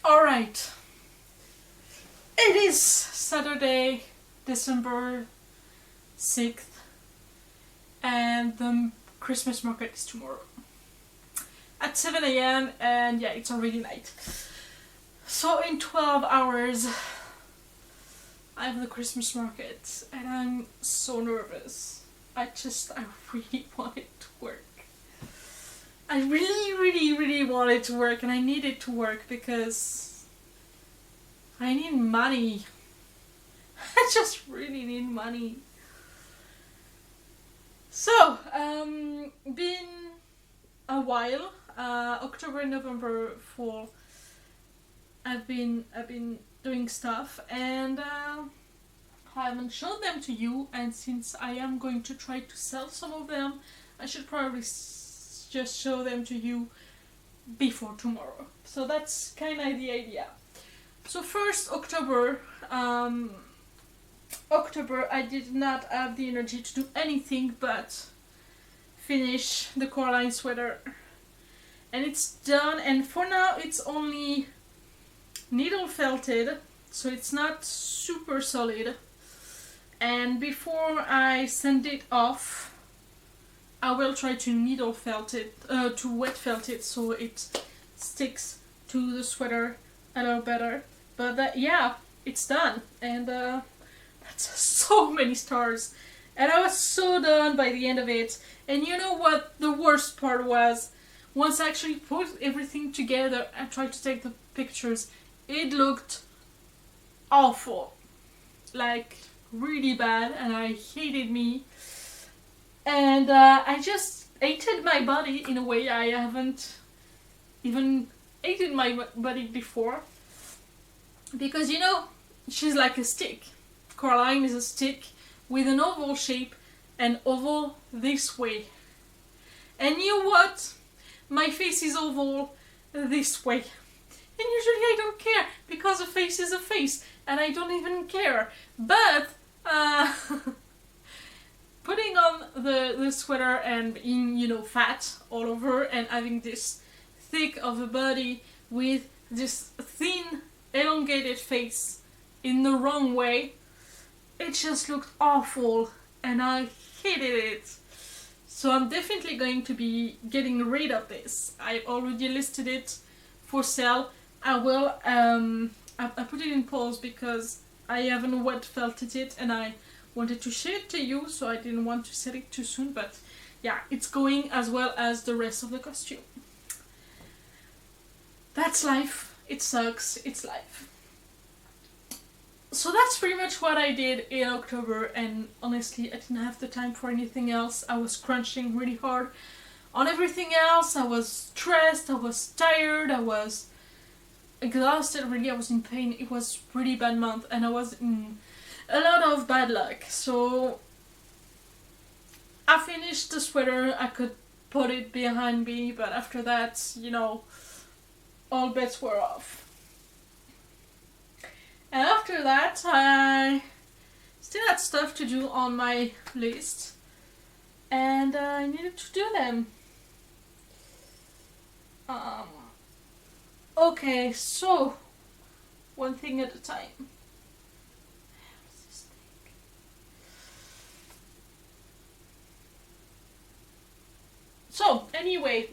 Alright, it is Saturday, December 6th, and the Christmas market is tomorrow at 7 a.m. and yeah, it's already night. So in 12 hours, I have the Christmas market and I'm so nervous. I really want it to work. I really want it to work, and I need it to work because I need money. I just really need money. So, been a while. October, November, fall. I've been doing stuff, and I haven't shown them to you. And since I am going to try to sell some of them, I should probably just show them to you before tomorrow. So that's kind of the idea. So first, October I did not have the energy to do anything but finish the Coraline sweater, and it's done. And for now it's only needle felted, so it's not super solid. And before I send it off, I will try to needle felt it, to wet felt it, so it sticks to the sweater a little better. But yeah, it's done, and that's so many stars, and I was so done by the end of it. And you know what the worst part was? Once I actually put everything together and tried to take the pictures, it looked awful, like really bad, and I hated me. And I just hated my body in a way I haven't even hated my body before. Because, you know, she's like a stick. Coraline is a stick with an oval shape, and oval this way. And you know what? My face is oval this way. And usually I don't care, because a face is a face, and I don't even care. But putting on the sweater and being, you know, fat all over, and having this thick of a body with this thin, elongated face in the wrong way, it just looked awful, and I hated it. So I'm definitely going to be getting rid of this. I already listed it for sale. I will, I put it in pause because I haven't wet felted it, and I wanted to share it to you, so I didn't want to sell it too soon. But yeah, it's going as well as the rest of the costume. That's life. It sucks. It's life. So that's pretty much what I did in October, and honestly I didn't have the time for anything else. I was crunching really hard on everything else. I was stressed, I was tired, I was exhausted, really. I was in pain. It was a really bad month, and I was in a lot of bad luck. So I finished the sweater, I could put it behind me, but after that, you know, all bets were off. And after that, I still had stuff to do on my list, and I needed to do them. Okay, so one thing at a time. So anyway,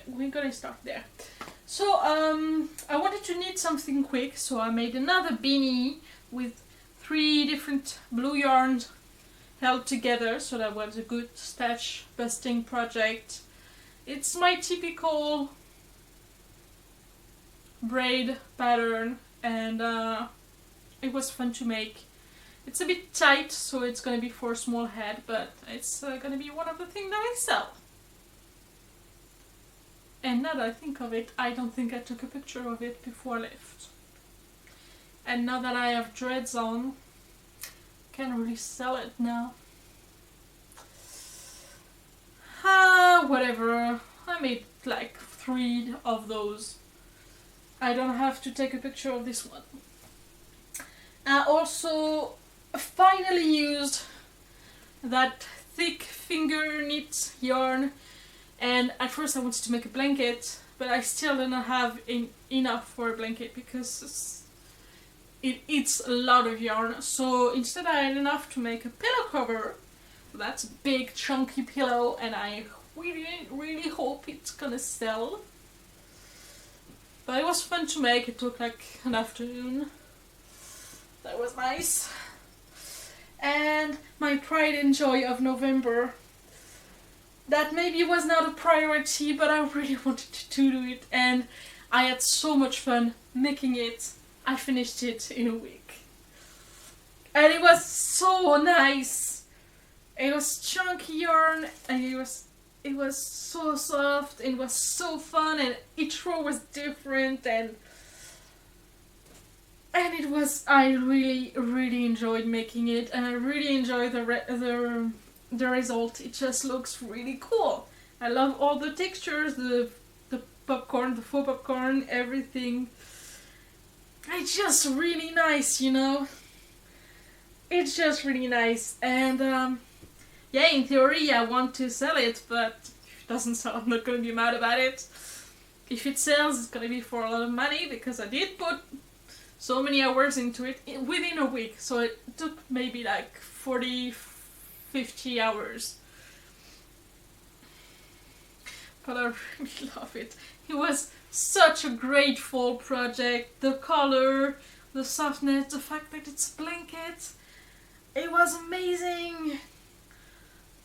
we're gonna start there. So I wanted to knit something quick, so I made another beanie with 3 different blue yarns held together, so that was a good stash busting project. It's my typical braid pattern, and it was fun to make. It's a bit tight, so it's gonna be for a small head, but it's gonna be one of the things that I sell. And now that I think of it, I don't think I took a picture of it before I left. And now that I have dreads on, I can't really sell it now. Whatever. I made like 3 of those. I don't have to take a picture of this one. I also finally used that thick finger knit yarn, and at first I wanted to make a blanket, but I still don't have enough for a blanket because it eats a lot of yarn. So instead I had enough to make a pillow cover. That's a big chunky pillow, and I really hope it's gonna sell. But it was fun to make. It took like an afternoon. That was nice. And my pride and joy of November. That maybe was not a priority, but I really wanted to do it, and I had so much fun making it. I finished it in a week. And it was so nice. It was chunky yarn, and it was so soft, and it was so fun, and each row was different, and it was, I really enjoyed making it, and I really enjoyed the result. It just looks really cool. I love all the textures, the popcorn, the faux popcorn, everything. It's just really nice, you know. It's just really nice, and yeah, in theory I want to sell it, but if it doesn't sell, I'm not gonna be mad about it. If it sells, it's gonna be for a lot of money, because I did put so many hours into it within a week, so it took maybe like 40-50 hours. But I really love it. It was such a great fall project. The color, the softness, the fact that it's a blanket. It was amazing.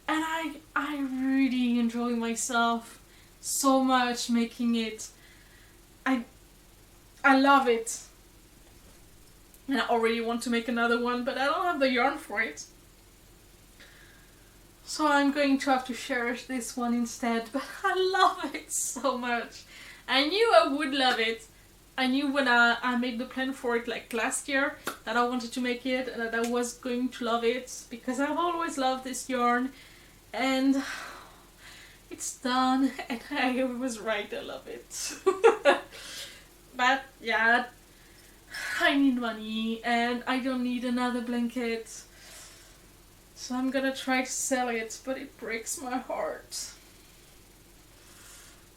And I really enjoy myself so much making it. I love it. And I already want to make another one, but I don't have the yarn for it. So I'm going to have to cherish this one instead, but I love it so much. I knew I would love it. I knew when I made the plan for it like last year that I wanted to make it and that I was going to love it, because I've always loved this yarn, and it's done, and I was right, I love it. But yeah, I need money and I don't need another blanket. So I'm gonna try to sell it, but it breaks my heart.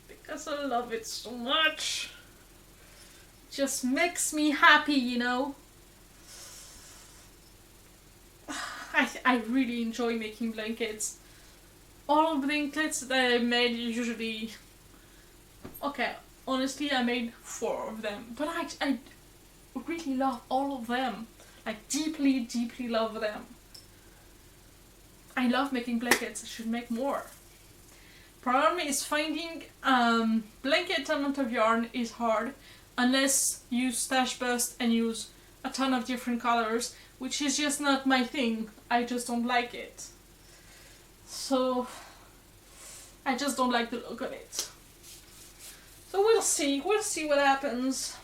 Because I love it so much. It just makes me happy, you know. I really enjoy making blankets. All blankets that I made usually... Okay, honestly I made 4 of them. But I really love all of them. Like deeply love them. I love making blankets. I should make more. Problem is finding blanket amount of yarn is hard unless you stash bust and use a ton of different colors, which is just not my thing. I just don't like it. So I just don't like the look of it. So we'll see what happens.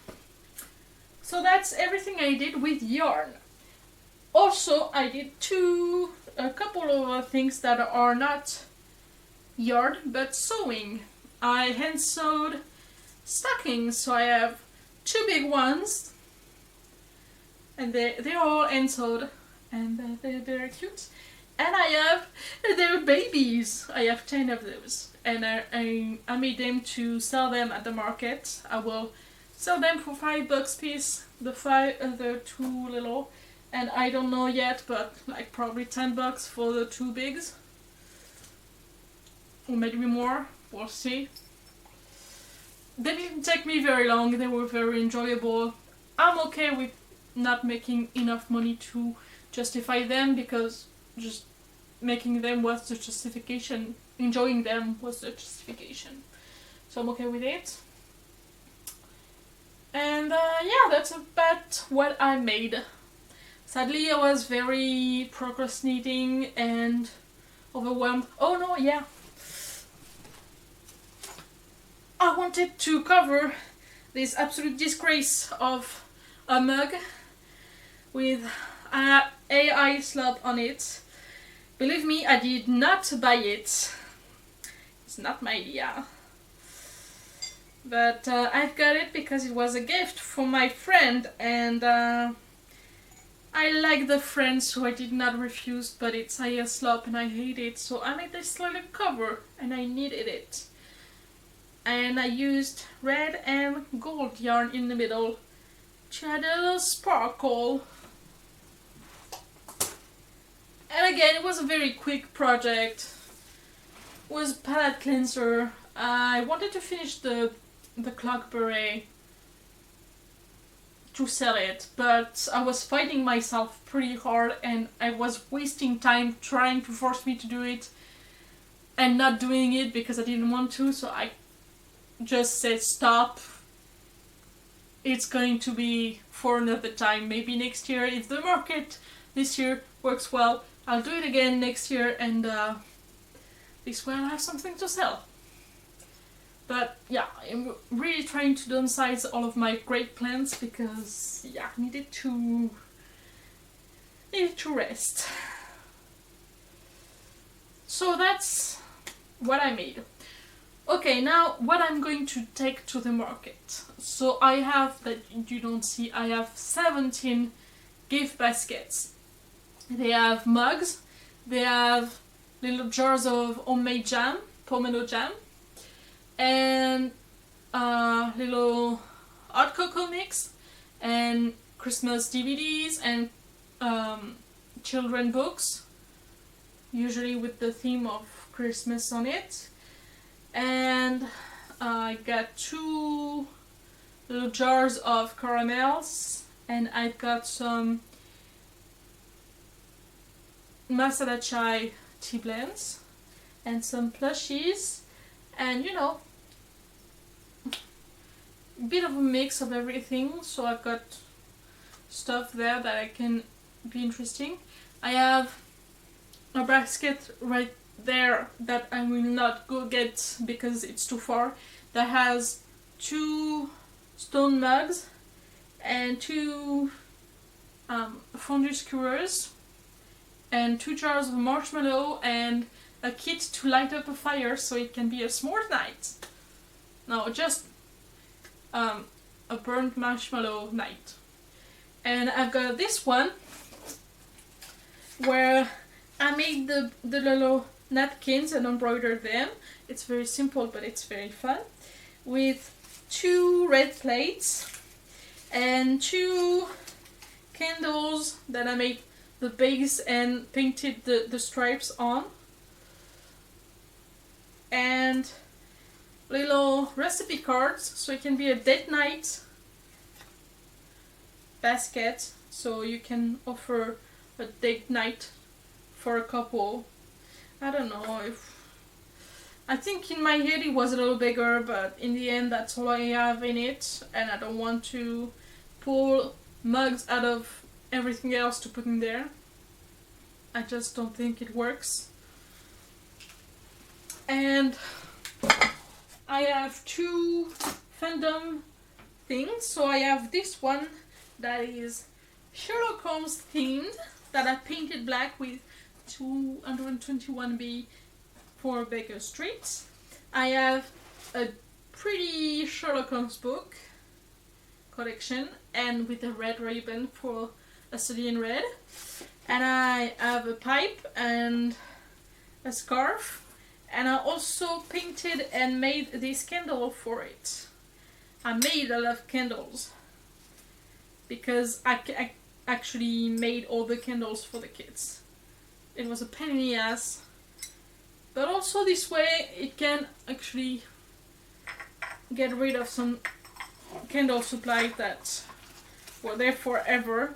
So that's everything I did with yarn. Also, I did a couple of things that are not yarn but sewing. I hand sewed stockings, so I have 2 big ones, and they're all hand sewed, and they're very cute. And I have their babies. I have 10 of those, and I made them to sell them at the market. I will sell them for $5 piece. The 2 little. And I don't know yet, but like probably $10 for the 2 bigs. Or maybe more, we'll see. They didn't take me very long, they were very enjoyable. I'm okay with not making enough money to justify them, because just making them was the justification. Enjoying them was the justification. So I'm okay with it. And yeah, that's about what I made. Sadly, I was very procrastinating and overwhelmed. Oh no, yeah. I wanted to cover this absolute disgrace of a mug with AI slop on it. Believe me, I did not buy it. It's not my idea. But I've got it because it was a gift from my friend, and I like the friend, so I did not refuse, but it's AI slop and I hate it, so I made this little cover and I needed it. and I used red and gold yarn in the middle to add a little sparkle. And again, it was a very quick project. It was palette cleanser. I wanted to finish the clock beret to sell it, but I was fighting myself pretty hard and I was wasting time trying to force me to do it and not doing it because I didn't want to, so I just said stop. It's going to be for another time, maybe next year. If the market this year works well, I'll do it again next year, and this way I'll have something to sell. But yeah, I'm really trying to downsize all of my great plants because yeah, I needed to rest. So that's what I made. Okay, now what I'm going to take to the market. So I have, that you don't see, I have 17 gift baskets. They have mugs, they have little jars of homemade jam, pomelo jam, and little hot cocoa mix, and Christmas DVDs, and children books, usually with the theme of Christmas on it. And I got 2 little jars of caramels, and I've got some masala chai tea blends and some plushies, and you know, a bit of a mix of everything. So I've got stuff there that I can be interesting. I have a basket right there that I will not go get because it's too far, that has 2 stone mugs and 2 fondue skewers and 2 jars of marshmallow and a kit to light up a fire so it can be a s'mores night. No, just a burnt marshmallow night. And I've got this one where I made the little napkins and embroidered them. It's very simple, but it's very fun. With 2 red plates and 2 candles that I made the base and painted the stripes on. And little recipe cards, so it can be a date night basket, so you can offer a date night for a couple. I don't know, I think in my head it was a little bigger, but in the end that's all I have in it, and I don't want to pull mugs out of everything else to put in there. I just don't think it works. And I have 2 fandom things. So I have this one that is Sherlock Holmes themed, that I painted black with 221B for Baker Street. I have a pretty Sherlock Holmes book collection, and with a red ribbon for a study in red. And I have a pipe and a scarf. And I also painted and made this candle for it. I made a lot of candles because I actually made all the candles for the kids. It was a pain in the ass, but also this way it can actually get rid of some candle supplies that were there forever.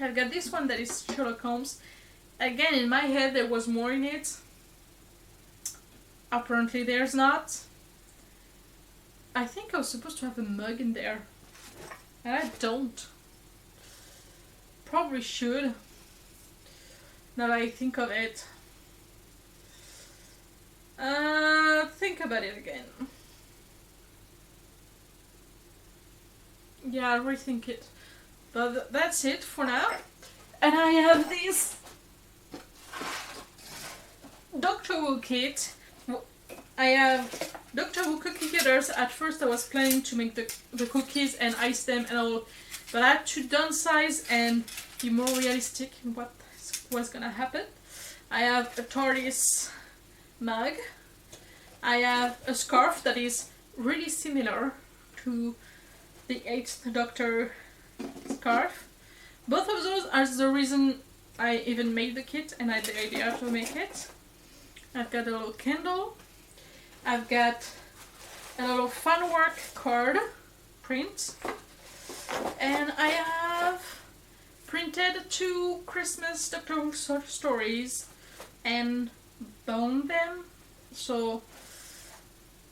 I've got this one that is Sherlock Holmes. Again, in my head there was more in it. Apparently there's not. I think I was supposed to have a mug in there, and I don't. Probably should, now that I think of it. Think about it again. Yeah, I'll rethink it. But that's it for now. And I have this Doctor Who kit. I have Doctor Who cookie cutters. At first I was planning to make the cookies and ice them and all, but I had to downsize and be more realistic in what was gonna happen. I have a TARDIS mug, I have a scarf that is really similar to the 8th Doctor scarf. Both of those are the reason I even made the kit and I had the idea to make it. I've got a little candle. I've got a little fun work card print. And I have printed 2 Christmas Doctor Who stories and bound them. So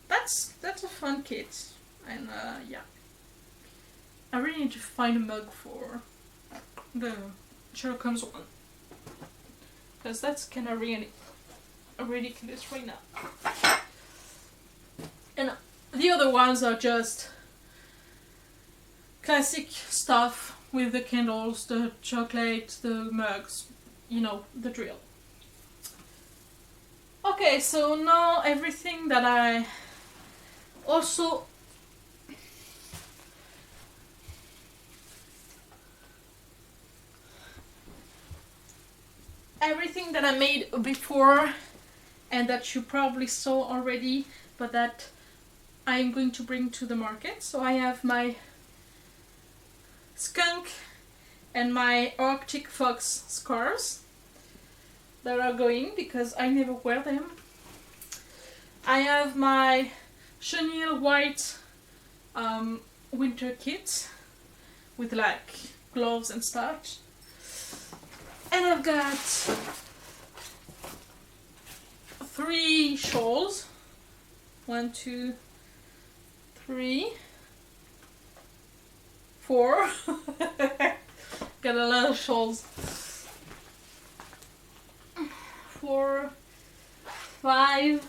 that's a fun kit. And yeah. I really need to find a mug for the Sherlock Holmes one. Because that's kind of really ridiculous right now. And the other ones are just classic stuff with the candles, the chocolate, the mugs, you know, the drill. Okay, so now everything that I also everything that I made before and that you probably saw already, but that I'm going to bring to the market. So I have my skunk and my Arctic Fox scarves that are going because I never wear them. I have my chenille white winter kit with like gloves and such. And I've got 3 shawls. 1, 2, 3, 4. Got a lot of shawls. 4, 5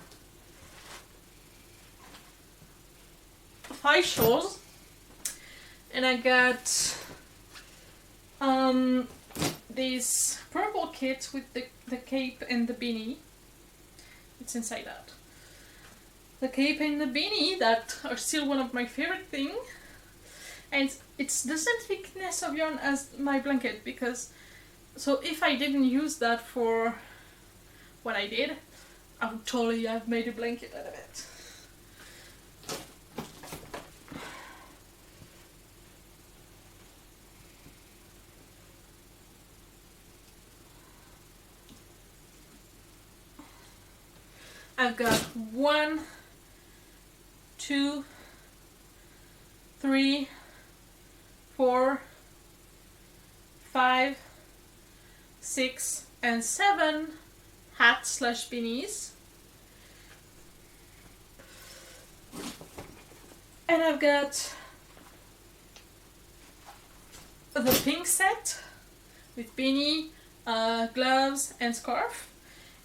shawls. And I got this purple kit with the cape and the beanie. It's inside out. The cape and the beanie that are still one of my favorite things. And it's the same thickness of yarn as my blanket because so if I didn't use that for what I did, I would totally have made a blanket out of it. I've got 1, 2, 3, 4, 5, 6, and 7 hats / beanies. And I've got the pink set with beanie, gloves, and scarf.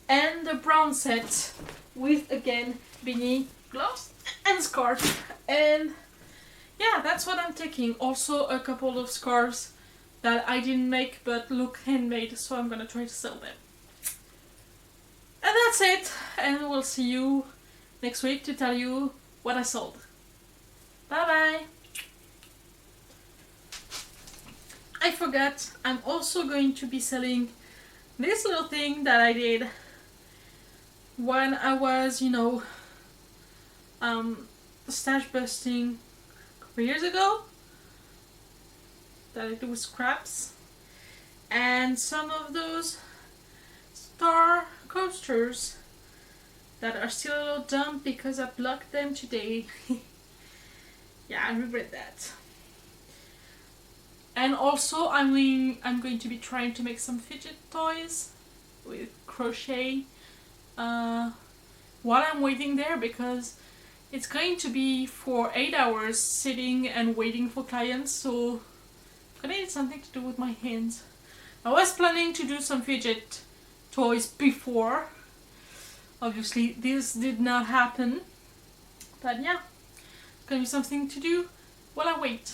And the brown set with, again, beanie, gloves, and scarf. And yeah, that's what I'm taking. Also a couple of scarves that I didn't make but look handmade, so I'm gonna try to sell them. And that's it. And we'll see you next week to tell you what I sold. Bye bye! I forgot, I'm also going to be selling this little thing that I did when I was, you know, stash busting a couple years ago. That I do with scraps. And some of those star coasters that are still a little dumb because I blocked them today. Yeah, I regret that. And also I'm going to be trying to make some fidget toys with crochet while I'm waiting there because it's going to be for 8 hours sitting and waiting for clients, so I'm gonna need something to do with my hands. I was planning to do some fidget toys before. Obviously this did not happen, but yeah, gonna be something to do while I wait.